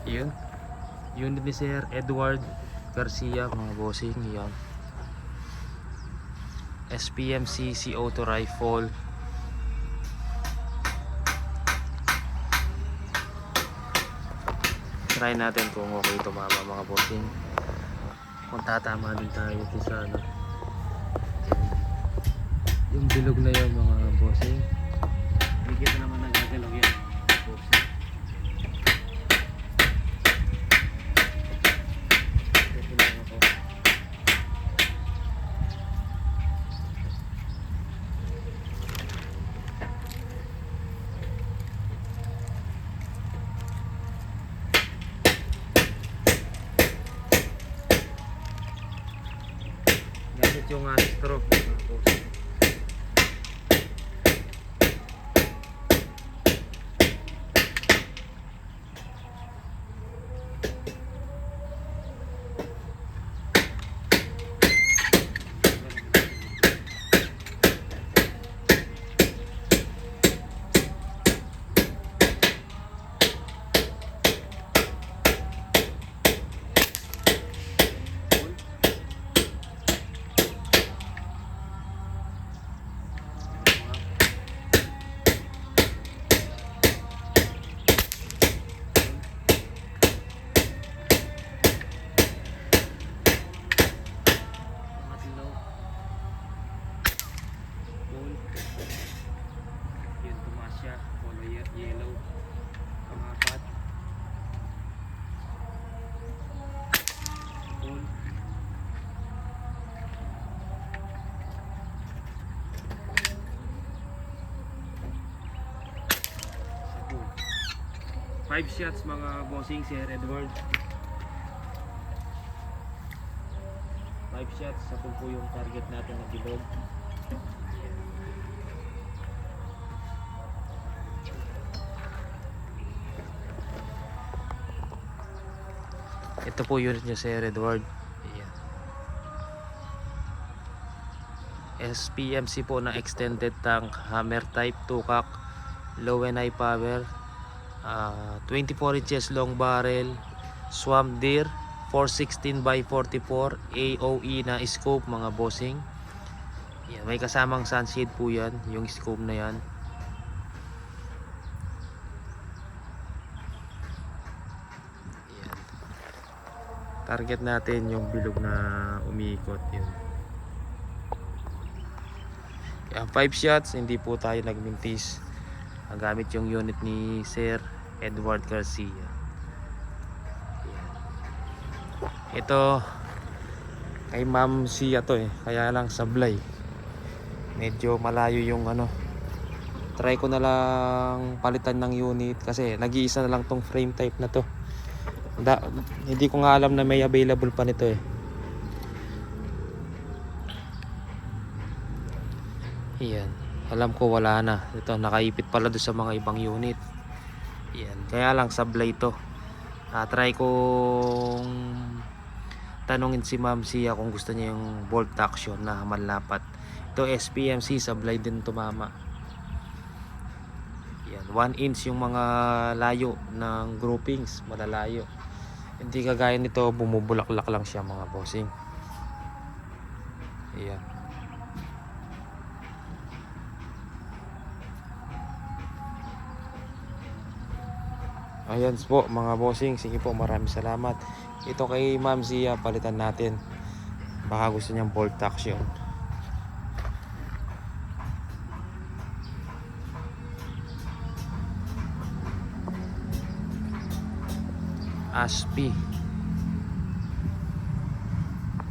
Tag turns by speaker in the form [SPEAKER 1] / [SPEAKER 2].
[SPEAKER 1] Yun. Unit ni Sir Edward Garcia mga bossing. Yan. SPMC Auto Rifle. Try natin kung okay tumama mga bossing. Kung tatama din tayo sa ano. Yung bilog na yun mga bossing. Bigyan na naman ng gagalaw yan mga bossing. Ito lang ako. Gamit yung stroke mga bossing. 5 shots mga bossing, Sir Edward. 5 shots sa po yung target natin na bilog. Ito po unit niya, Sir Edward. Ayan. SPMC po na extended tank, hammer type, tukak, low and high power, 24 inches long barrel, swamp deer, 416x44 AOE na scope mga bossing. Yan, may kasamang sunshade po yan, yung scope na yan. Yan. Target natin yung bilog na umiikot yun. Yan, 5 shots, hindi po tayo nagmintis. Ang gamit yung unit ni Sir Edward Garcia. Yan. Ito kay Ma'am Sia to kaya lang sablay. Medyo malayo yung ano. Try ko na lang palitan ng unit kasi nag-iisa na lang tong frame type na to. Hindi ko nga alam na may available pa nito Yan. Alam ko wala na. Ito nakaipit pala doon sa mga ibang unit. Yan. Kaya lang sablay to. Try kong tanungin si Ma'am Sia kung gusto niya yung bolt action na manlapat. Ito SPMC sablay din tumama. Yan. 1 inch yung mga layo ng groupings. Malalayo. Hindi kagaya nito bumubulaklak lang siya mga bossing. Yan. Ayan po mga bossing. Sige po, maraming salamat. Ito kay Ma'am Zia palitan natin. Baka gusto niyang bolt action. ASP